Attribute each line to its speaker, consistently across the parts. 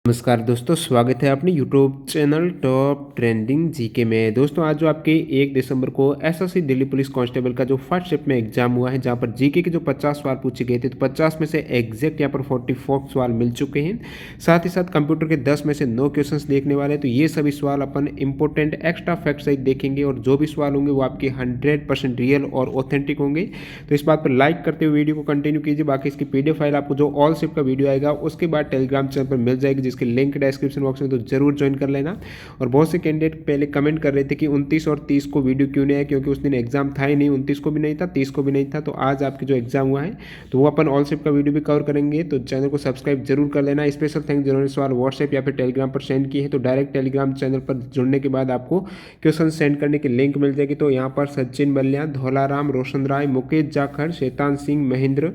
Speaker 1: नमस्कार दोस्तों, स्वागत है अपने YouTube channel top trending GK में। दोस्तों आज जो आपके 1 दिसंबर को एसएससी दिल्ली पुलिस कांस्टेबल का जो फर्स्ट शिफ्ट में एग्जाम हुआ है, जहां पर जीके के जो 50 सवाल पूछे गए थे, तो 50 में से एग्जैक्ट यहां पर 44 सवाल मिल चुके हैं। साथ ही साथ कंप्यूटर के 10 में से 9 क्वेश्चंस देखने वाले हैं। तो ये सभी सवाल अपन इंपॉर्टेंट एक्स्ट्रा फैक्ट सहित देखेंगे और जो भी सवाल होंगे वो आपके 100% रियल और ऑथेंटिक होंगे। तो इस बात पर लाइक करते हुए वीडियो को कंटिन्यू कीजिए। बाकी इसकी पीडीएफ फाइल आपको जो ऑल शिफ्ट का वीडियो आएगा उसके बाद टेलीग्राम चैनल पर मिल जाएगी, जिसके लिंक डिस्क्रिप्शन बॉक्स में, तो जरूर ज्वाइन कर लेना। और बहुत से कैंडिडेट पहले कमेंट कर रहे थे कि 29 और 30 को वीडियो क्यों नहीं है, क्योंकि उस दिन एग्जाम था ही नहीं, 29 को भी नहीं था, 30 को भी नहीं था। तो आज आपके जो एग्जाम हुआ है तो वो अपन ऑल शिफ्ट का वीडियो भी कवर करेंगे। तो चैनल को सब्सक्राइब जरूर कर लेना। स्पेशल थैंक्स जिन्होंने सवाल व्हाट्सएप या फिर टेलीग्राम पर सेंड किए हैं। तो डायरेक्ट टेलीग्राम चैनल पर जुड़ने के बाद आपको क्वेश्चन सेंड करने की लिंक मिल जाएगी। तो यहाँ पर सचिन बलिया, धौलाराम, रोशन राय, मुकेश जाखड़, शैतान सिंह, महेंद्र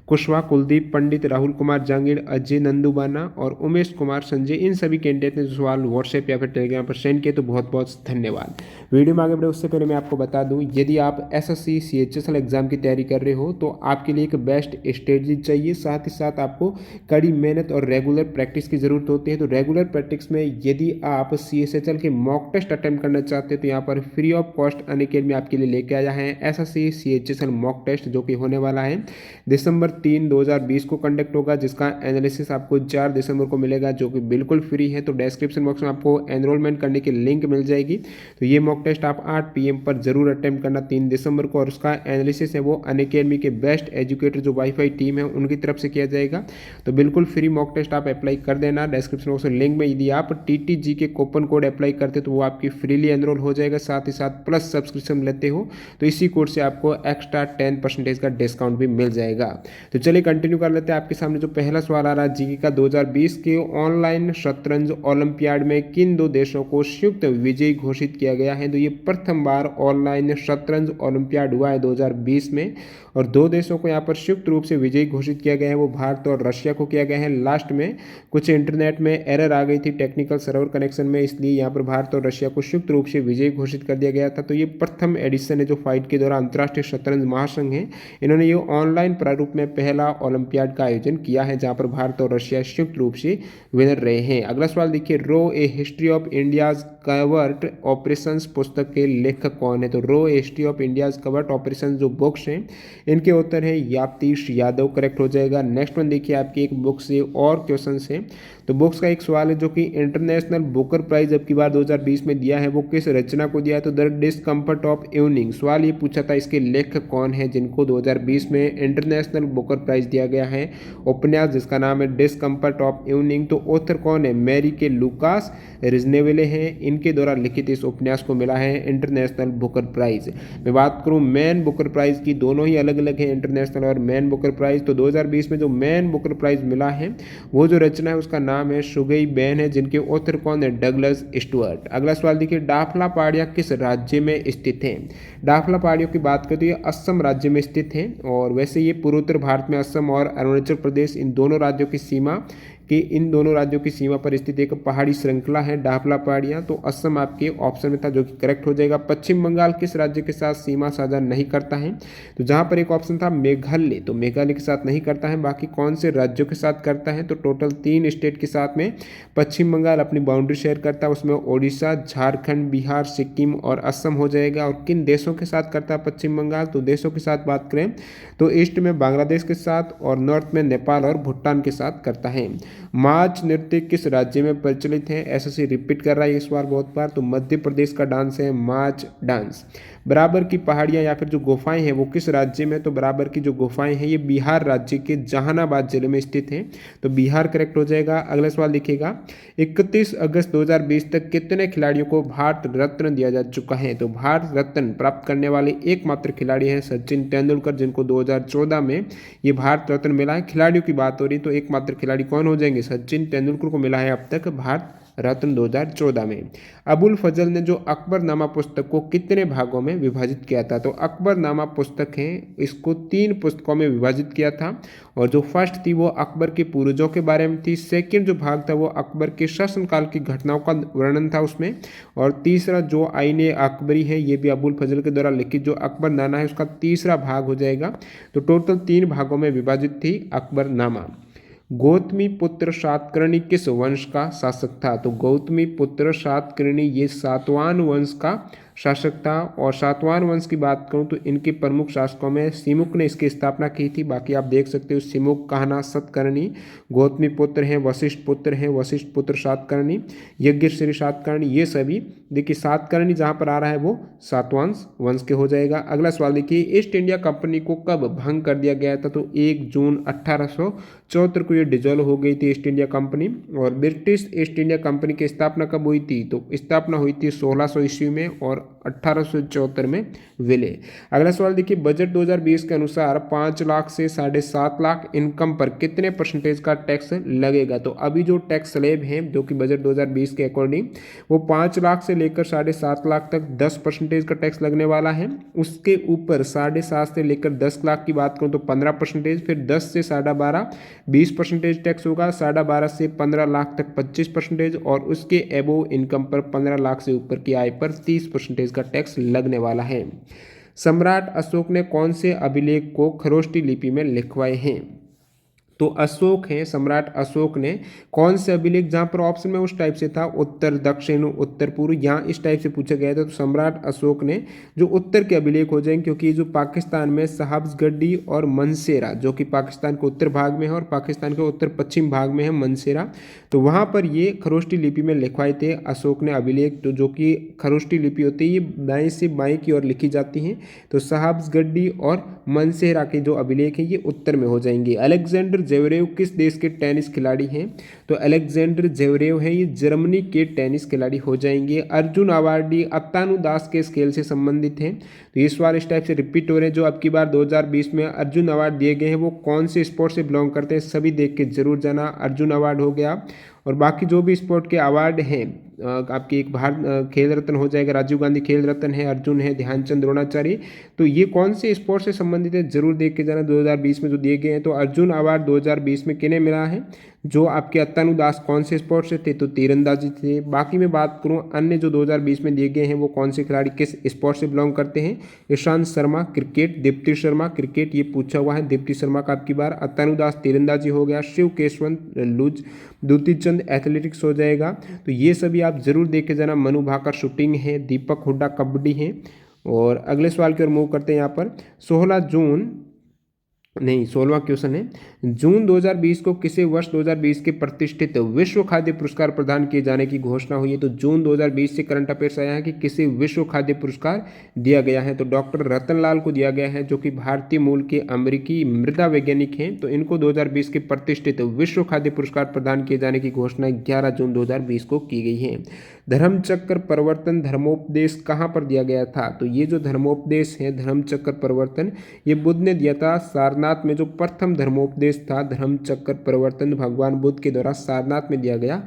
Speaker 1: कुशवाहा, कुलदीप पंडित, राहुल कुमार जांगीड़, अजय नंदुबाना और उमेश कुमार संजय, इन सभी कैंडिडेट ने जो सवाल व्हाट्सएप या फिर टेलीग्राम पर सेंड किए, तो बहुत बहुत धन्यवाद। वीडियो में आगे बढ़े उससे पहले मैं आपको बता दूं, यदि आप एसएससी सीएचएसएल एग्जाम की तैयारी कर रहे हो तो आपके लिए एक बेस्ट स्ट्रेटजी चाहिए। साथ ही साथ आपको कड़ी मेहनत और रेगुलर प्रैक्टिस की जरूरत होती है। तो रेगुलर प्रैक्टिस में यदि आप सीएचएसएल के मॉक टेस्ट अटेम्प्ट करना चाहते हैं तो यहाँ पर फ्री ऑफ कॉस्ट अनअकैडमी आपके लिए लेके आया है एसएससी सीएचएसएल मॉक टेस्ट, जो कि होने वाला है दिसंबर 3, 2020 को कंडक्ट होगा, जिसका एनालिसिस आपको 4 दिसंबर को मिलेगा, जो कि बिल्कुल फ्री है। तो डिस्क्रिप्शन बॉक्स में आपको एनरोलमेंट करने की लिंक मिल जाएगी। तो ये मॉक टेस्ट आप 8 PM पर जरूर अटेम्प्ट करना 3 दिसंबर को। और उसका एनालिसिस है वो अनअकैडमी के बेस्ट एजुकेटर जो वाईफाई टीम है उनकी तरफ से किया जाएगा। तो बिल्कुल फ्री मॉक टेस्ट आप अप्लाई कर देना। डिस्क्रिप्शन बॉक्स में लिंक में यदि आप TTG के कूपन कोड अप्लाई करते तो वो आपकी फ्रीली एनरोल हो जाएगा। साथ ही साथ प्लस सब्सक्रिप्शन लेते हो तो इसी कोड से आपको एक्स्ट्रा 10% का डिस्काउंट भी मिल जाएगा। तो चलिए कंटिन्यू कर लेते हैं। आपके सामने जो पहला सवाल आ रहा है जीके का, 2020 के ऑनलाइन शतरंज ओलंपियाड में किन 2 देशों को संयुक्त विजयी घोषित किया गया है। तो ये प्रथम बार ऑनलाइन शतरंज ओलंपियाड हुआ है 2020 में, और 2 देशों को यहाँ पर संयुक्त रूप से विजयी घोषित किया गया है, वो भारत और रशिया को किया गया है। लास्ट में कुछ इंटरनेट में एरर आ गई थी टेक्निकल सर्वर कनेक्शन में, इसलिए यहाँ पर भारत और रशिया को संयुक्त रूप से विजयी घोषित कर दिया गया था। तो ये प्रथम एडिशन है जो फाइट के दौरान अंतर्राष्ट्रीय शतरंज महासंघ है, इन्होंने ये ऑनलाइन प्रारूप में पहला ओलंपियाड का आयोजन किया है, जहां पर भारत और रशिया संयुक्त रूप से विनर रहे हैं। अगला सवाल देखिए, रो a history of India's covert operations पुस्तक के लेखक कौन है। तो रो a history of India's covert operations जो बुक्स हैं इनके उत्तर है यातीश यादव, करेक्ट हो जाएगा। नेक्स्ट वन देखिए, आपकी एक बुक से और क्वेश्चन है। तो बुक्स का एक सवाल है जो कि इंटरनेशनल बुकर प्राइज अब की बार 2020 में दिया है, वो किस रचना को दिया है। तो द डिस्कम्फर्ट ऑफ इवनिंग, सवाल ये पूछा था इसके लेखक कौन है जिनको 2020 में इंटरनेशनल बुकर प्राइज दिया गया है। उपन्यास जिसका नाम है डिस्कम्फर्ट ऑफ इवनिंग। तो ऑथर कौन है, मैरी के लुकास रिजनेवेले हैं, इनके द्वारा लिखित इस उपन्यास को मिला है इंटरनेशनल बुकर प्राइज। मैं बात करूं मैन बुकर प्राइज की, दोनों ही अलग अलग है, इंटरनेशनल और मैन बुकर प्राइज। तो 2020 में जो मैन बुकर प्राइज मिला है वो जो रचना है उसका नाम है सुगई बैन है, जिनके ऑथर कौन है, डगलस स्टुअर्ट। अगला सवाल देखिए, डाफला पहाड़ियां किस राज्य में स्थित हैं। डाफला पहाड़ियों की बात करें तो ये असम राज्य में स्थित है, और वैसे ये पूर्वोत्तर भारत में असम और अरुणाचल प्रदेश इन दोनों राज्यों की सीमा पर स्थित एक पहाड़ी श्रृंखला है डाफला पहाड़ियां। तो असम आपके ऑप्शन में था जो कि करेक्ट हो जाएगा। पश्चिम बंगाल किस राज्य के साथ सीमा साझा नहीं करता है। तो जहां पर एक ऑप्शन था मेघालय, तो मेघालय के साथ नहीं करता है। बाकी कौन से राज्यों के साथ करता है, तो टोटल 3 स्टेट के साथ में पश्चिम बंगाल अपनी बाउंड्री शेयर करता है, उसमें ओडिशा, झारखंड, बिहार, सिक्किम और असम हो जाएगा। और किन देशों के साथ करता है पश्चिम बंगाल, तो देशों के साथ बात करें तो ईस्ट में बांग्लादेश के साथ और नॉर्थ में नेपाल और भूटान के साथ करता है। मार्च नृत्य किस राज्य में प्रचलित है, एसएससी रिपीट कर रहा है इस बार बहुत बार। तो मध्य प्रदेश का डांस है मार्च डांस। बराबर की पहाड़ियां या फिर जो गुफाएं हैं वो किस राज्य में, तो बराबर की जो गुफाएं हैं ये बिहार राज्य के जहानाबाद जिले में स्थित हैं। तो बिहार करेक्ट हो जाएगा। अगला सवाल देखिएगा, 31 अगस्त 2020 तक कितने खिलाड़ियों को भारत रत्न दिया जा चुका है। तो भारत रत्न प्राप्त करने वाले एकमात्र खिलाड़ी हैं सचिन तेंदुलकर, जिनको 2014 में ये भारत रत्न मिला है। खिलाड़ियों की बात हो रही तो एकमात्र खिलाड़ी कौन हो जाएंगे, सचिन तेंदुलकर को मिला है अब तक भारत रत्न 2014 में। अबुल फजल ने जो अकबरनामा पुस्तक को कितने भागों में विभाजित किया था। तो अकबरनामा पुस्तक है इसको 3 पुस्तकों में विभाजित किया था, और जो फर्स्ट थी वो अकबर के पूर्वजों के बारे में थी। सेकंड जो भाग था वो अकबर के शासनकाल की घटनाओं का वर्णन था उसमें, और तीसरा जो आईने अकबरी है ये भी अबुल फजल के द्वारा लिखित जो अकबरनामा है उसका तीसरा भाग हो जाएगा। तो टोटल 3 भागों में विभाजित थी अकबरनामा। गौतमी पुत्र सातकर्णी किस वंश का शासक था? तो गौतमी पुत्र सातकर्णी ये सातवाहन वंश का शासक था। और सातवाहन वंश की बात करूं तो इनके प्रमुख शासकों में सिमुक ने इसकी स्थापना की थी। बाकी आप देख सकते हो सिमुक, कहना, सतकर्णी, गौतमी पुत्र हैं, वशिष्ठ पुत्र हैं, वशिष्ठ पुत्र सातकर्णी, यज्ञश्री सातकर्णी, ये सभी देखिए सातकर्णी जहां पर आ रहा है वो सातवाहन वंश के हो जाएगा। अगला सवाल देखिए, ईस्ट इंडिया कंपनी को कब भंग कर दिया गया था? तो 1 जून 1874 को ये डिजोल्व हो गई थी ईस्ट इंडिया कंपनी। और ब्रिटिश ईस्ट इंडिया कंपनी की स्थापना कब हुई थी? तो स्थापना हुई थी 1600 ईस्वी में और 1874 में विलय। अगला सवाल देखिए, बजट 2020 के अनुसार 5 लाख से 7.5 लाख इनकम पर कितने परसेंटेज का टैक्स लगेगा? तो अभी जो टैक्स स्लैब है जो कि बजट 2020 के अकॉर्डिंग वो 5 लाख से लेकर 7.5 लाख तक 10% का टैक्स लगने वाला है। उसके ऊपर 7.5 से लेकर 10 लाख की बात करूं तो 15%, फिर 10 से 12.5 20% टैक्स होगा, 12.5 से 15 लाख तक 25%, और उसके एबोव इनकम पर 15 लाख से ऊपर की आय पर 30% का टैक्स लगने वाला है। सम्राट अशोक ने कौन से अभिलेख को खरोष्टी लिपि में लिखवाए हैं? तो अशोक हैं, सम्राट अशोक ने कौन से अभिलेख, जहां पर ऑप्शन में उस टाइप से था उत्तर, दक्षिण, उत्तर पूर्व, यहाँ इस टाइप से पूछा गया था। तो सम्राट अशोक ने जो उत्तर के अभिलेख हो जाएंगे, क्योंकि जो पाकिस्तान में साहबगड्डी और मनसेरा जो कि पाकिस्तान के उत्तर भाग में है और पाकिस्तान के उत्तर पश्चिम भाग में है मनसेरा, तो वहाँ पर ये खरोष्टी लिपि में लिखवाए थे अशोक ने अभिलेख। तो जो कि खरोष्टी लिपि होती है ये दाएं से बाएं की ओर लिखी जाती हैं। तो साहबगड्डी और मनसेरा के जो अभिलेख हैं ये उत्तर में हो जाएंगे। अलेक्जेंडर जेवरेव किस देश के टेनिस खिलाड़ी हैं? तो अलेक्जेंडर जेवरेव हैं ये जर्मनी के टेनिस खिलाड़ी हो जाएंगे। अर्जुन अवार्डी अत्तानु दास के खेल से संबंधित हैं? तो ये सवाल इस टाइप से रिपीट हो रहे हैं। जो अब की बार 2020 में अर्जुन अवार्ड दिए गए हैं वो कौन से स्पोर्ट से बिलोंग करते हैं? सभी देख के जरूर जाना। अर्जुन अवार्ड हो गया, और बाकी जो भी स्पोर्ट के अवार्ड हैं आपकी एक भारत खेल रत्न हो जाएगा, राजीव गांधी खेल रत्न है, अर्जुन है, ध्यानचंद, द्रोणाचार्य, तो ये कौन से स्पोर्ट से संबंधित है जरूर देख के जाना। 2020 में जो दिए गए हैं, तो अर्जुन अवार्ड 2020 में किन्हें मिला है? जो आपके अत्तानु दास कौन से स्पोर्ट से थे? तो तीरंदाजी थे। बाकी मैं बात करूं अन्य जो 2020 में दिए गए हैं वो कौन से खिलाड़ी किस स्पोर्ट से बिलोंग करते हैं? ईशांत शर्मा क्रिकेट, दीप्ति शर्मा क्रिकेट, ये पूछा हुआ है दीप्ति शर्मा का आपकी बार। अत्तानु दास तीरंदाजी हो गया, शिव केशवंत लूज, द्युति चंद एथलेटिक्स हो जाएगा। तो ये सभी आप जरूर देख के जाना। मनु भाकर शूटिंग है, दीपक हुड्डा कबड्डी है। और अगले सवाल की ओर मूव करते हैं। यहाँ पर 16वां क्वेश्चन है, जून 2020 को किसे वर्ष 2020 के प्रतिष्ठित विश्व खाद्य पुरस्कार प्रदान किए जाने की घोषणा हुई है? तो जून 2020 से करंट अफेयर्स आया है कि किसे विश्व खाद्य पुरस्कार दिया गया है? तो डॉक्टर रतनलाल को दिया गया है, जो कि भारतीय मूल के अमेरिकी मृदा वैज्ञानिक हैं। तो इनको 2020 के प्रतिष्ठित विश्व खाद्य पुरस्कार प्रदान किए जाने की घोषणा 11 जून 2020 को की गई है। धर्मचक्र प्रवर्तन धर्मोपदेश कहाँ पर दिया गया था? तो ये जो धर्मोपदेश है धर्मचक्र प्रवर्तन, ये बुद्ध ने दिया था सारनाथ में। जो प्रथम धर्मोपदेश था धर्मचक्र प्रवर्तन भगवान बुद्ध के द्वारा सारनाथ में दिया गया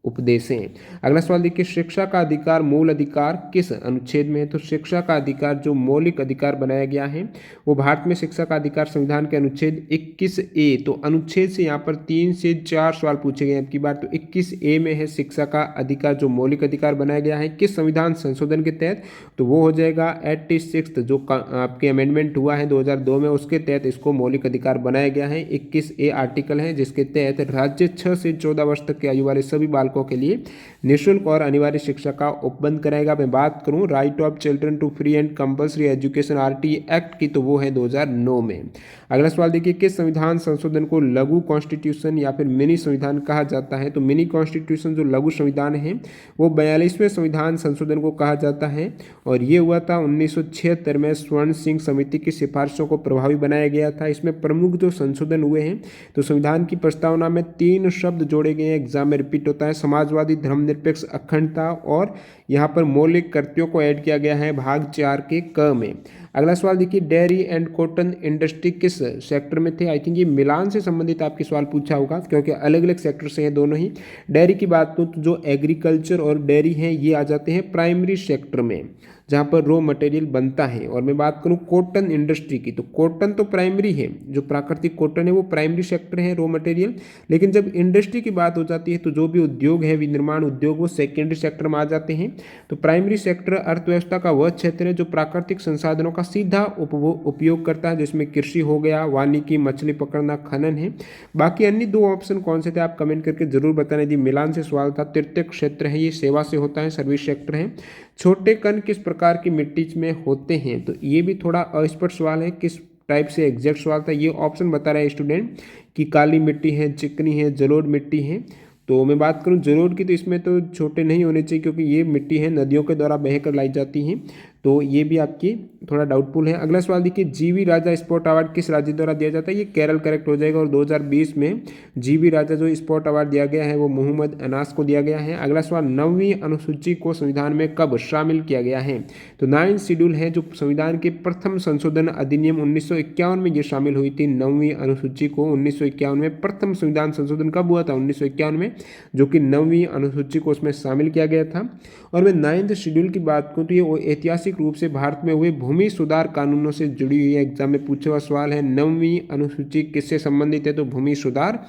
Speaker 1: उपदेश हैं। अगला सवाल देखिए, शिक्षा का अधिकार मूल अधिकार किस अनुच्छेद में है? तो शिक्षा का अधिकार जो मौलिक अधिकार बनाया गया है वो भारत में शिक्षा का अधिकार संविधान के अनुच्छेद 21A। तो अनुच्छेद से यहाँ पर 3 से 4 सवाल पूछे गए आपकी बार। तो 21A में है शिक्षा का अधिकार जो मौलिक अधिकार बनाया गया है किस संविधान संशोधन के तहत? तो वो हो जाएगा 86 जो आपके अमेंडमेंट हुआ है 2002 में, उसके तहत इसको मौलिक अधिकार बनाया गया है। 21A आर्टिकल है जिसके तहत राज्य 6 से 14 वर्ष तक की आयु वाले सभी बालकों के लिए निःशुल्क और अनिवार्य शिक्षा का उपबंध कराएगा। मैं बात करूं right of children to free and compulsory education RTE act की, तो वो है 2009 में। अगला सवाल देखिए, किस संविधान संशोधन को लघु कॉन्स्टिट्यूशन या फिर मिनी संविधान कहा जाता है? तो मिनी कॉन्स्टिट्यूशन जो लघु संविधान है वो 42वें संविधान संशोधन को कहा जाता है, और ये हुआ था 1976 में। स्वर्ण सिंह समिति की सिफारिशों को प्रभावी बनाया गया था। इसमें प्रमुख जो संशोधन हुए हैं, तो संविधान की प्रस्तावना में 3 शब्द जोड़े गए हैं, एग्जाम में रिपीट होता है, समाजवादी, धर्मनिरपेक्ष, अखंडता, और यहाँ पर मौलिक कर्तव्यों को ऐड किया गया है भाग 4 के क में। अगला सवाल देखिए, डेयरी एंड कॉटन इंडस्ट्री किस सेक्टर में थे? आई थिंक ये मिलान से संबंधित आपके सवाल पूछा होगा, क्योंकि अलग अलग सेक्टर से हैं दोनों ही। डेयरी की बात करूँ तो जो एग्रीकल्चर और डेयरी हैं ये आ जाते हैं प्राइमरी सेक्टर में, जहाँ पर रॉ मटेरियल बनता है। और मैं बात करूँ कॉटन इंडस्ट्री की, तो कॉटन तो प्राइमरी है, जो प्राकृतिक कॉटन है वो प्राइमरी सेक्टर है रॉ मटेरियल। लेकिन जब इंडस्ट्री की बात हो जाती है तो जो भी उद्योग है, विनिर्माण उद्योग, वो सेकेंडरी सेक्टर में आ जाते हैं। तो प्राइमरी सेक्टर अर्थव्यवस्था का वह क्षेत्र है जो प्राकृतिक संसाधनों का सीधा उपयोग करता है, जिसमें कृषि हो गया, वानिकी, मछली पकड़ना, खनन है। बाकी अन्य 2 ऑप्शन कौन से थे आप कमेंट करके जरूर बताना। यदि मिलान से सवाल था, तृतीय क्षेत्र है, ये सेवा से होता है, सर्विस सेक्टर है। छोटे कण किस प्रकार की मिट्टी में होते हैं, तो ये भी थोड़ा अस्पष्ट सवाल है, किस टाइप से एग्जैक्ट सवाल था। ये ऑप्शन बता रहा है स्टूडेंट कि काली मिट्टी है, चिकनी है, जलोढ़ मिट्टी है। तो मैं बात करूं जलोढ़ की, तो इसमें तो छोटे नहीं होने चाहिए, क्योंकि ये मिट्टी है नदियों के द्वारा बहकर लाई जाती हैं, तो ये भी आपकी थोड़ा डाउटफुल है। अगला सवाल देखिए, जीवी राजा स्पोर्ट अवार्ड किस राज्य द्वारा दिया जाता है, ये केरल करेक्ट हो जाएगा। और 2020 में जीवी राजा जो स्पोर्ट अवार्ड दिया गया है वो मोहम्मद अनास को दिया गया है। अगला सवाल, 9वीं अनुसूची को संविधान में कब शामिल किया गया है, तो 9th शेड्यूल है जो संविधान के प्रथम संशोधन अधिनियम 1951 में ये शामिल हुई थी। 9वीं अनुसूची को 1951 में प्रथम संविधान संशोधन कब हुआ था, 1951 में, जो कि 9वीं अनुसूची को उसमें शामिल किया गया था। और मैं 9th शेड्यूल की बात करूँ तो ये ऐतिहासिक रूप से भारत में हुए भूमि सुधार कानूनों से जुड़ी हुई है। एग्जाम में पूछा हुआ सवाल है, 9वीं अनुसूची किससे संबंधित है, तो भूमि सुधार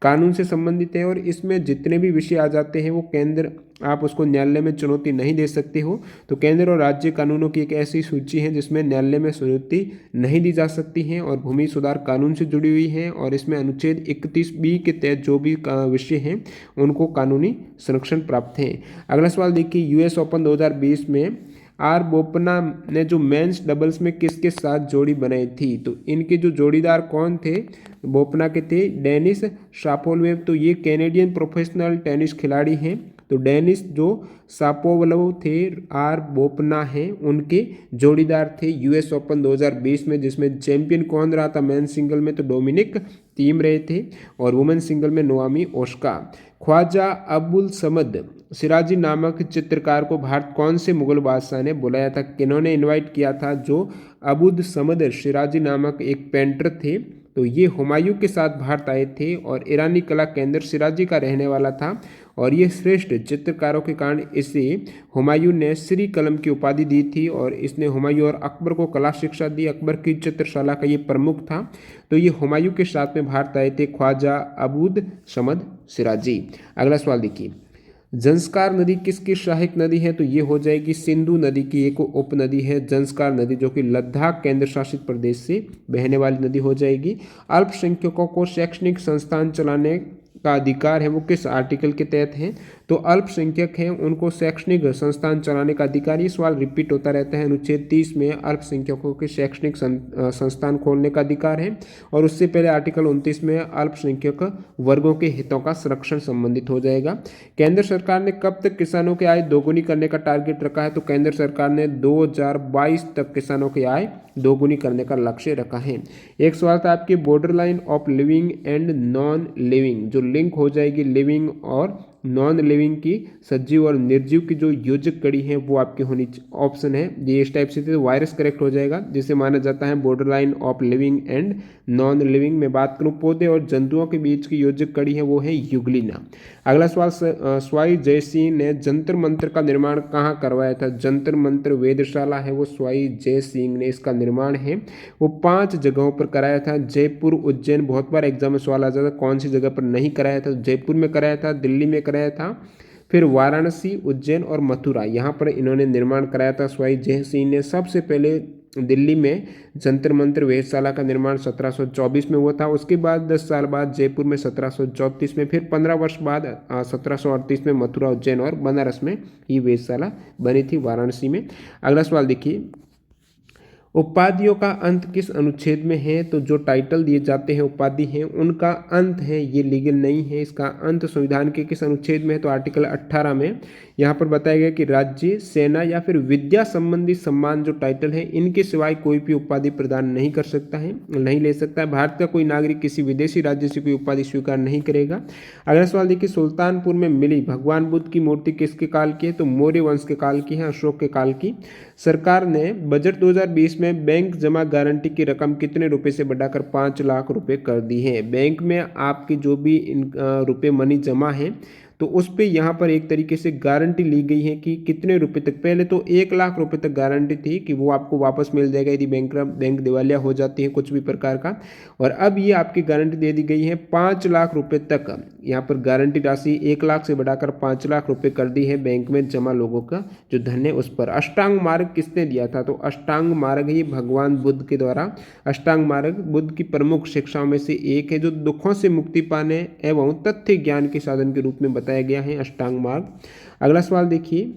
Speaker 1: कानून से संबंधित है। और इसमें जितने भी विषय आ जाते हैं वो केंद्र, आप उसको न्यायालय में चुनौती नहीं दे सकते हो। तो केंद्र और राज्य कानूनों की एक ऐसी सूची है जिसमें न्यायालय में चुनौती नहीं दी जा सकती है और भूमि सुधार कानून से जुड़ी हुई है। और इसमें अनुच्छेद 31B के तहत जो भी विषय हैं उनको कानूनी संरक्षण प्राप्त है। अगला सवाल देखिए, यूएस ओपन 2020 में आर बोपन्ना ने जो मेंस डबल्स में किसके साथ जोड़ी बनाई थी, तो इनके जो जोड़ीदार कौन थे, बोपन्ना के थे डेनिस शापोवलोव। तो ये कैनेडियन प्रोफेशनल टेनिस खिलाड़ी हैं। तो डेनिस जो शापोवलोव थे, आर बोपन्ना हैं, उनके जोड़ीदार थे यूएस ओपन 2020 में, जिसमें चैंपियन कौन रहा था मेन सिंगल में, तो डोमिनिक थीम रहे थे, और वुमेन सिंगल में नोआमी ओस्का। ख्वाजा अब्दुल समद सिराजी नामक चित्रकार को भारत कौन से मुगल बादशाह ने बुलाया था, किन्होंने इनवाइट किया था, जो अब्दुल समद सिराजी नामक एक पेंटर थे, तो ये हुमायूं के साथ भारत आए थे और ईरानी कला केंद्र सिराजी का रहने वाला था। और ये श्रेष्ठ चित्रकारों के कारण इसे हुमायूं ने श्री कलम की उपाधि दी थी और इसने हुमायूं और अकबर को कला शिक्षा दी। अकबर की चित्रशाला का ये प्रमुख था। तो ये हुमायूं के साथ में भारत आए थे, ख्वाजा अब्दुल समद सिराजी। अगला सवाल देखिए, जंस्कार नदी किसकी सहायक नदी है, तो ये हो जाएगी सिंधु नदी की एक उपनदी है जंस्कार नदी, जो कि लद्दाख केंद्र शासित प्रदेश से बहने वाली नदी हो जाएगी। अल्पसंख्यकों को शैक्षणिक संस्थान चलाने का अधिकार है वो किस आर्टिकल के तहत है, तो अल्पसंख्यक हैं उनको शैक्षणिक संस्थान चलाने का अधिकार। ये सवाल रिपीट होता रहता है। अनुच्छेद 30 में अल्पसंख्यकों के शैक्षणिक संस्थान खोलने का अधिकार है। और उससे पहले आर्टिकल 29 में अल्पसंख्यक वर्गों के हितों का संरक्षण संबंधित हो जाएगा। केंद्र सरकार ने कब तक किसानों की आय दोगुनी करने का टारगेट रखा है, तो केंद्र सरकार ने 2022 तक किसानों की आय दोगुनी करने का लक्ष्य रखा है। एक सवाल था आपके, border line of living and non living, जो लिंक हो जाएगी लिविंग और नॉन लिविंग की, सजीव और निर्जीव की जो योजक कड़ी है वो आपकी होनी ऑप्शन है। ये इस टाइप से तो वायरस करेक्ट हो जाएगा, जिसे माना जाता है border line of living and non living. में बात करूं पौधे और जंतुओं के बीच की योजक कड़ी है वो है युगलिना। अगला सवाल, स्वाई जय सिंह ने जंतर मंत्र का निर्माण कहाँ करवाया था, जंतर मंत्र वेधशाला है वो स्वाई जय सिंह ने इसका निर्माण है वो 5 जगहों पर कराया था। जयपुर, उज्जैन, बहुत बार एग्जाम में सवाल आ जाता है कौन सी जगह पर नहीं कराया था, जयपुर में कराया था, दिल्ली में कराया था, फिर वाराणसी, उज्जैन और मथुरा, यहाँ पर इन्होंने निर्माण कराया था स्वाई जय सिंह ने। सबसे पहले दिल्ली में जंतर मंत्र वेधशाला का निर्माण 1724 में हुआ था। उसके बाद 10 साल बाद जयपुर में 1734 में, फिर 15 वर्ष बाद 1738 में मथुरा, उज्जैन और बनारस में ये वेधशाला बनी थी वाराणसी में। अगला सवाल देखिए, उपाधियों का अंत किस अनुच्छेद में है, तो जो टाइटल दिए जाते हैं उपाधि हैं उनका अंत है, ये लीगल नहीं है। इसका अंत संविधान के किस अनुच्छेद में है, तो आर्टिकल 18 में। यहाँ पर बताया गया कि राज्य, सेना या फिर विद्या संबंधी सम्मान जो टाइटल है इनके सिवाय कोई भी उपाधि प्रदान नहीं कर सकता है, नहीं ले सकता है। भारत का कोई नागरिक किसी विदेशी राज्य से कोई उपाधि स्वीकार नहीं करेगा। अगला सवाल देखिए, सुल्तानपुर में मिली भगवान बुद्ध की मूर्ति किसके काल की है, तो मौर्य वंश के काल की है, अशोक के काल की। सरकार ने बजट 2020 में बैंक जमा गारंटी की रकम कितने रुपए से बढ़ाकर 5 लाख रुपए कर दी है। बैंक में आपकी जो भी रुपए मनी जमा है तो उस पे यहाँ पर एक तरीके से गारंटी ली गई है कि कितने रुपए तक, पहले तो 1 लाख रुपए तक गारंटी थी कि वो आपको वापस मिल जाएगा यदि बैंक दिवालिया हो जाती है कुछ भी प्रकार का, और अब ये आपकी गारंटी दे दी गई है 5 लाख रुपए तक। यहाँ पर गारंटी राशि 1 लाख से बढ़ाकर 5 लाख रुपए कर दी है बैंक में जमा लोगों का जो धन है उस पर। अष्टांग मार्ग किसने दिया था? तो अष्टांग मार्ग ही भगवान बुद्ध के द्वारा, अष्टांग मार्ग बुद्ध की प्रमुख शिक्षाओं में से एक है जो दुखों से मुक्ति पाने एवं तथ्य ज्ञान के साधन के रूप में बताया गया है अष्टांग मार्ग। अगला सवाल देखिए,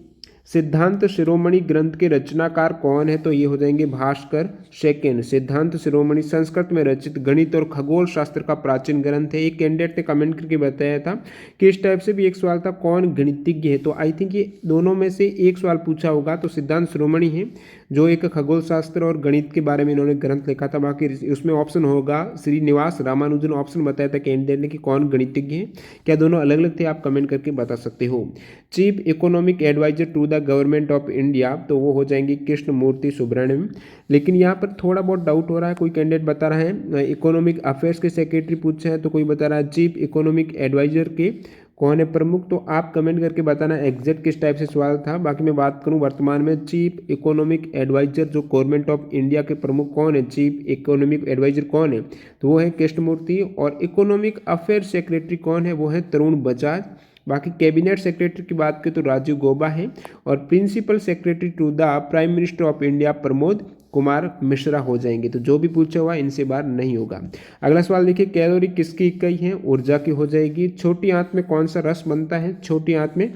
Speaker 1: सिद्धांत शिरोमणि ग्रंथ के रचनाकार कौन है? तो ये हो जाएंगे भास्कर सेकेंड। सिद्धांत शिरोमणि संस्कृत में रचित गणित और खगोल शास्त्र का प्राचीन ग्रंथ है। एक कैंडिडेट ने कमेंट करके बताया था कि इस टाइप से भी एक सवाल था कौन गणितज्ञ है, तो आई थिंक ये दोनों में से एक सवाल पूछा होगा। तो सिद्धांत शिरोमणि है जो एक खगोल शास्त्र और गणित के बारे में इन्होंने ग्रंथ लिखा था। बाकी उसमें ऑप्शन होगा श्रीनिवास रामानुजन, ऑप्शन बताया था कैंडिडेट ने कि कौन गणितज्ञ है। क्या दोनों अलग अलग थे? आप कमेंट करके बता सकते हो। Chief economic adviser to the government of India, तो वो हो जाएंगे कृष्णमूर्ति सुब्रमण्यम। लेकिन यहाँ पर थोड़ा बहुत डाउट हो रहा है, कोई कैंडिडेट बता रहा है इकोनॉमिक अफेयर्स के सेक्रेटरी पूछा है, तो कोई बता रहा है चीफ इकोनॉमिक एडवाइजर के कौन है प्रमुख। तो आप कमेंट करके बताना एग्जैक्ट किस टाइप से सवाल था। बाकी मैं बात करूं वर्तमान में चीफ इकोनॉमिक एडवाइजर जो गवर्नमेंट ऑफ इंडिया के प्रमुख कौन है, चीफ इकोनॉमिक एडवाइजर कौन है, तो वो है कृष्णमूर्ति। और इकोनॉमिक अफेयर सेक्रेटरी कौन है? वो है तरुण बजाज। बाकी कैबिनेट सेक्रेटरी की बात करें तो राजीव गौबा है, और principal secretary to the prime minister of India Pramod Kumar Mishra हो जाएंगे। तो जो भी पूछा हुआ इनसे बाहर नहीं होगा। अगला सवाल देखिए, कैलोरी किसकी इकाई है? ऊर्जा की हो जाएगी। छोटी आंत में कौन सा रस बनता है? छोटी आंत में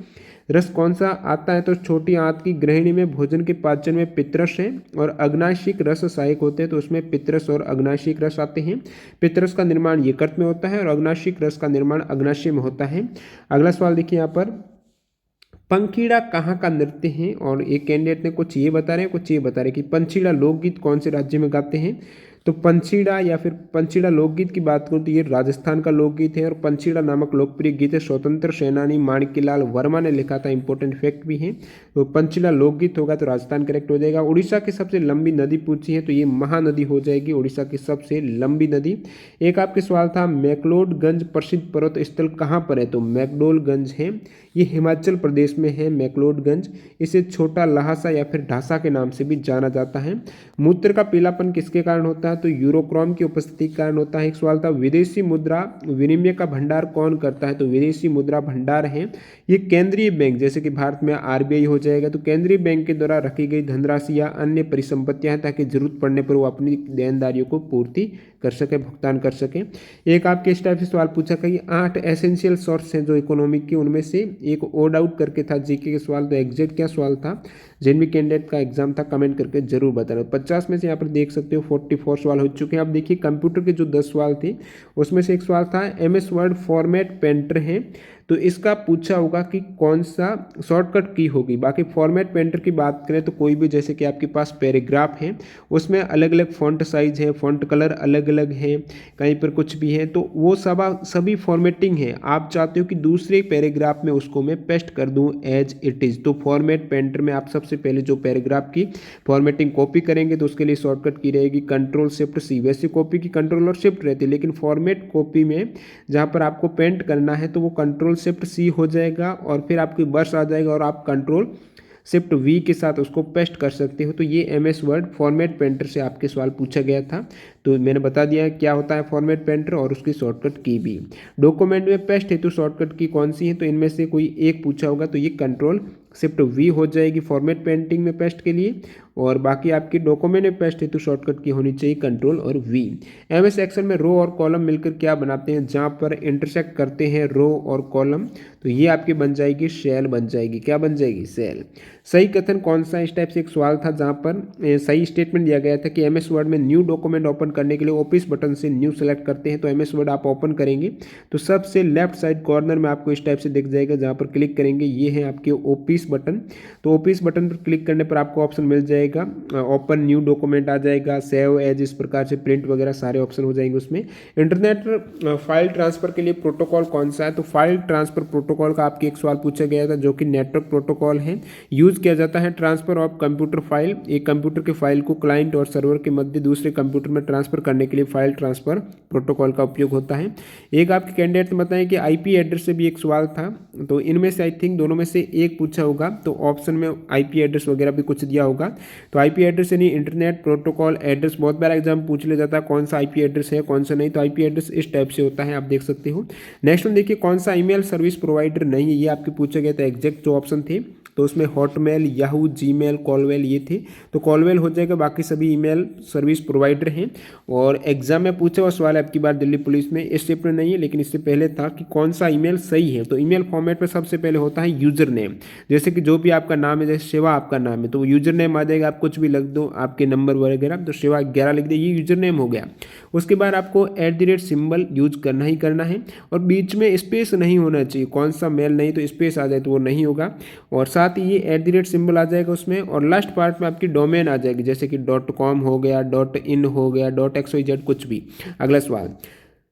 Speaker 1: रस कौन सा आता है? तो छोटी आंत की गृहिणी में भोजन के पाचन में पित्रस है, और अग्नाशिक रस सहायक होते हैं तो उसमें पित्रस और अग्नाशिक रस आते हैं। पित्रस का निर्माण यकृत में होता है और अग्नाशिक रस का निर्माण अग्नाशय में होता है। अगला सवाल देखिए यहाँ पर, पंखीड़ा कहाँ का नृत्य है? और एक कैंडिडेट ने कुछ ये बता रहे हैं कुछ ये बता रहे हैं कि पंछीड़ा लोकगीत कौन से राज्य में गाते हैं। तो पंछीड़ा या फिर पंछीड़ा लोकगीत की बात करूँ तो ये राजस्थान का लोकगीत है, और पंछीड़ा नामक लोकप्रिय गीत है स्वतंत्र सेनानी माणिक्यलाल वर्मा ने लिखा था, इंपॉर्टेंट फैक्ट भी है। तो पंछीड़ा लोकगीत होगा तो राजस्थान करेक्ट हो जाएगा। उड़ीसा की सबसे लंबी नदी पूछी है तो ये महानदी हो जाएगी, उड़ीसा की सबसे लंबी नदी। एक आपके सवाल था मैक्लोडगंज प्रसिद्ध पर्वत स्थल कहाँ पर है? तो मैक्लोडगंज है, ये हिमाचल प्रदेश में है मैक्लोडगंज। इसे छोटा लहासा या फिर ढासा के नाम से भी जाना जाता है। मूत्र का पीलापन किसके कारण होता है? तो यूरोक्रोम की उपस्थिति के कारण होता है। एक सवाल था विदेशी मुद्रा विनिमय का भंडार कौन करता है? तो विदेशी मुद्रा भंडार है ये केंद्रीय बैंक, जैसे कि भारत में आरबीआई हो जाएगा, तो केंद्रीय बैंक के द्वारा रखी गई धनराशि या अन्य परिसंपत्तियां हैं ताकि जरूरत पड़ने पर वो अपनी देनदारियों को पूर्ति कर सके, भुगतान कर सके। एक आपके इस टाइप से सवाल पूछा कि 8 एसेंशियल सोर्स हैं जो इकोनॉमिक की, उनमें से एक ओड आउट करके था जीके के सवाल। तो एग्जैक्ट क्या सवाल था? जिन भी कैंडिडेट का एग्जाम था कमेंट करके जरूर बताना। 50 में से यहाँ पर देख सकते हो 44 सवाल हो चुके हैं। अब देखिए कंप्यूटर के जो 10 सवाल थे उसमें से एक सवाल था MS वर्ड फॉर्मेट पेंटर है, तो इसका पूछा होगा कि कौन सा शॉर्टकट की होगी। बाकी फॉर्मेट पेंटर की बात करें तो कोई भी, जैसे कि आपके पास पैराग्राफ है उसमें अलग अलग फॉन्ट साइज है, फॉन्ट कलर अलग अलग है, कहीं पर कुछ भी है, तो वो सभी फॉर्मेटिंग है। आप चाहते हो कि दूसरे पैराग्राफ में उसको मैं पेस्ट कर दूं एज इट इज़, तो फॉर्मेट पेंटर में आप सबसे पहले जो पैराग्राफ की फॉर्मेटिंग कॉपी करेंगे तो उसके लिए शॉर्टकट की रहेगी Ctrl+Shift+C। वैसे कॉपी की कंट्रोल और शिफ्ट रहती है, लेकिन फॉर्मेट कॉपी में जहाँ पर आपको पेंट करना है तो वो Ctrl+Shift+C हो जाएगा और फिर आपकी बस आ जाएगा और आप Ctrl+Shift+V के साथ उसको पेस्ट कर सकते हो। तो ये MS वर्ड फॉर्मेट पेंटर से आपके सवाल पूछा गया था, तो मैंने बता दिया क्या होता है फॉर्मेट पेंटर और उसकी शॉर्टकट की भी। डॉक्यूमेंट में पेस्ट हेतु शॉर्टकट की कौन सी है? तो इनमें से कोई एक पूछा होगा तो ये Ctrl+Shift+V हो जाएगी फॉर्मेट पेंटिंग में पेस्ट के लिए, और बाकी आपकी डॉक्यूमेंट में पेस्ट हेतु शॉर्टकट की होनी चाहिए Ctrl और V। MS एक्सेल में रो और कॉलम मिलकर क्या बनाते हैं? जहाँ पर इंटरसेक्ट करते हैं रो और कॉलम, तो ये आपकी बन जाएगी सेल बन जाएगी। क्या बन जाएगी? सेल। सही कथन कौन सा? इस टाइप से एक सवाल था जहाँ पर सही स्टेटमेंट दिया गया था कि MS वर्ड में न्यू डॉक्यूमेंट ओपन करने के लिए ऑफिस बटन से न्यू सेलेक्ट करते हैं। तो MS वर्ड आप ओपन करेंगे तो सबसे लेफ्ट साइड कॉर्नर में आपको इस टाइप से दिख जाएगा, जहाँ पर क्लिक करेंगे ये है आपके ऑफिस ऑफिस बटन। तो ऑफिस बटन पर क्लिक करने पर आपको ऑप्शन मिल जाएगा, ओपन न्यू डॉक्यूमेंट आ जाएगा, सेव एज, इस प्रकार से प्रिंट वगैरह सारे ऑप्शन हो जाएंगे उसमें। इंटरनेट फाइल ट्रांसफर के लिए प्रोटोकॉल कौन सा है, तो फाइल ट्रांसफर प्रोटोकॉल का आपके एक सवाल पूछा गया था, जो कि नेटवर्क प्रोटोकॉल है। यूज किया जाता है ट्रांसफर ऑफ कंप्यूटर फाइल, एक कंप्यूटर के फाइल को क्लाइंट और सर्वर के मध्य दूसरे कंप्यूटर में ट्रांसफर करने के लिए फाइल ट्रांसफर प्रोटोकॉल का उपयोग होता है। एक आपके कैंडिडेट बताएं कि आईपी एड्रेस से भी एक सवाल था, तो इनमें से आई थिंक दोनों में से एक पूछा होगा, तो ऑप्शन में आईपी एड्रेस वगैरह भी कुछ दिया होगा। तो आईपी एड्रेस यानी इंटरनेट प्रोटोकॉल एड्रेस, बहुत बार एग्जाम पूछ लिया जाता है कौन सा आईपी एड्रेस है कौन सा नहीं, तो आईपी एड्रेस इस टाइप से होता है, आप देख सकते हो। नेक्स्ट में देखिए कौन सा ईमेल सर्विस प्रोवाइडर नहीं है, ये आपके पूछा गया था एग्जैक्ट जो ऑप्शन थे, तो उसमें हॉटमेल, याहू, जीमेल, कॉलवेल ये थे, तो कॉलवेल हो जाएगा, बाकी सभी ईमेल सर्विस प्रोवाइडर हैं। और एग्जाम में पूछा हुआ सवाल है आपकी बार दिल्ली पुलिस में, इस स्टेप में नहीं है लेकिन इससे पहले था कि कौन सा ईमेल सही है, तो ईमेल फॉर्मेट में सबसे पहले होता है यूजर नेम, जैसे कि जो भी आपका नाम है, जैसे शिवा आपका नाम है तो यूजर नेम आ जाएगा, आप कुछ भी लिख दो आपके नंबर वगैरह, तो शिवा 11 लिख दे, ये यूजर नेम हो गया। उसके बाद आपको @ सिंबल यूज करना ही करना है, और बीच में स्पेस नहीं होना चाहिए, कौन सा मेल नहीं तो स्पेस आ जाए तो वो नहीं होगा, और साथ ही ये @ सिंबल आ जाएगा उसमें, और लास्ट पार्ट में आपकी डोमेन आ जाएगी, जैसे कि .com हो गया, .in हो गया, .xyz कुछ भी। अगला सवाल,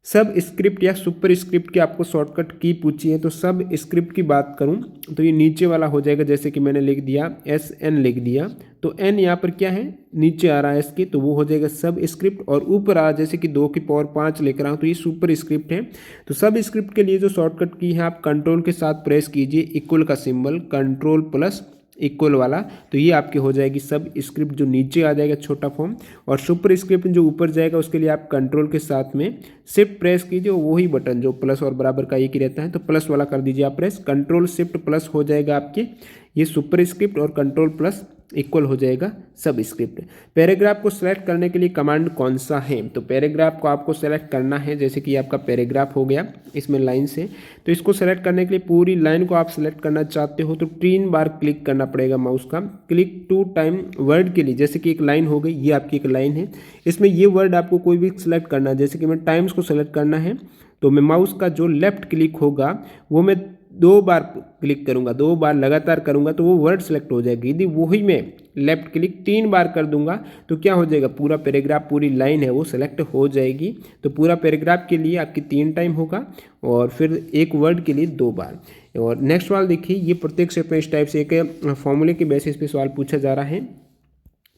Speaker 1: सब स्क्रिप्ट या सुपर स्क्रिप्ट की आपको शॉर्टकट की पूछी है, तो सब स्क्रिप्ट की बात करूं तो ये नीचे वाला हो जाएगा, जैसे कि मैंने लिख दिया SN लिख दिया, तो N यहाँ पर क्या है नीचे आ रहा है इसके, तो वो हो जाएगा सब स्क्रिप्ट, और ऊपर आ जैसे कि 2 की पावर 5 लिख रहा हूँ तो ये सुपर स्क्रिप्ट है। तो सब स्क्रिप्ट के लिए जो शॉर्टकट की है, आप कंट्रोल के साथ प्रेस कीजिए इक्वल का सिंबल, कंट्रोल प्लस इक्वल वाला, तो ये आपकी हो जाएगी सब स्क्रिप्ट, जो नीचे आ जाएगा छोटा फॉर्म, और सुपर स्क्रिप्ट जो ऊपर जाएगा उसके लिए आप कंट्रोल के साथ में शिफ्ट प्रेस कीजिए, वही बटन जो प्लस और बराबर का एक ही रहता है, तो प्लस वाला कर दीजिए आप प्रेस, कंट्रोल शिफ्ट प्लस हो जाएगा आपके ये सुपर स्क्रिप्ट, और कंट्रोल प्लस इक्वल हो जाएगा सब स्क्रिप्ट। पैराग्राफ को सिलेक्ट करने के लिए कमांड कौन सा है, तो पैराग्राफ को आपको सेलेक्ट करना है, जैसे कि आपका पैराग्राफ हो गया इसमें लाइन से, तो इसको सेलेक्ट करने के लिए पूरी लाइन को आप सेलेक्ट करना चाहते हो तो 3 बार क्लिक करना पड़ेगा माउस का, क्लिक 2 टाइम वर्ड के लिए, जैसे कि एक लाइन हो गई, ये आपकी एक लाइन है, इसमें ये वर्ड आपको कोई भी सिलेक्ट करना है, जैसे कि मैं टाइम्स को सेलेक्ट करना है, तो मैं माउस का जो लेफ्ट क्लिक होगा वो मैं 2 बार क्लिक करूंगा, 2 बार लगातार करूंगा तो वो वर्ड सेलेक्ट हो जाएगी। यदि वही मैं लेफ्ट क्लिक 3 बार कर दूंगा तो क्या हो जाएगा, पूरा पैराग्राफ पूरी लाइन है वो सेलेक्ट हो जाएगी। तो पूरा पैराग्राफ के लिए आपकी 3 टाइम होगा, और फिर एक वर्ड के लिए 2 बार। और नेक्स्ट सवाल देखिए, ये प्रत्येक स्टेप में इस टाइप से एक फॉर्मूले के बेसिस पे सवाल पूछा जा रहा है,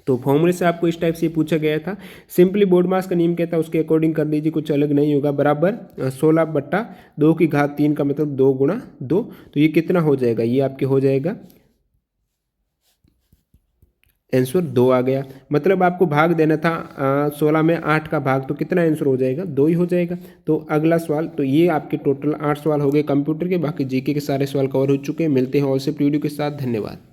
Speaker 1: तो फॉर्मूले से आपको इस टाइप से पूछा गया था, सिंपली बोर्ड मास का नियम कहता है उसके अकॉर्डिंग कर दीजिए, कुछ अलग नहीं होगा, बराबर 16/2 का मतलब 2 गुणा 2, तो ये कितना हो जाएगा, ये आपके हो जाएगा आंसर 2 आ गया, मतलब आपको भाग देना था 16 में 8 का भाग, तो कितना आंसर हो जाएगा, 2 ही हो जाएगा। तो अगला सवाल, तो ये आपके टोटल 8 सवाल हो गए कंप्यूटर के, बाकी जीके के सारे सवाल कवर हो चुके हैं। मिलते हैं और से वीडियो के साथ, धन्यवाद।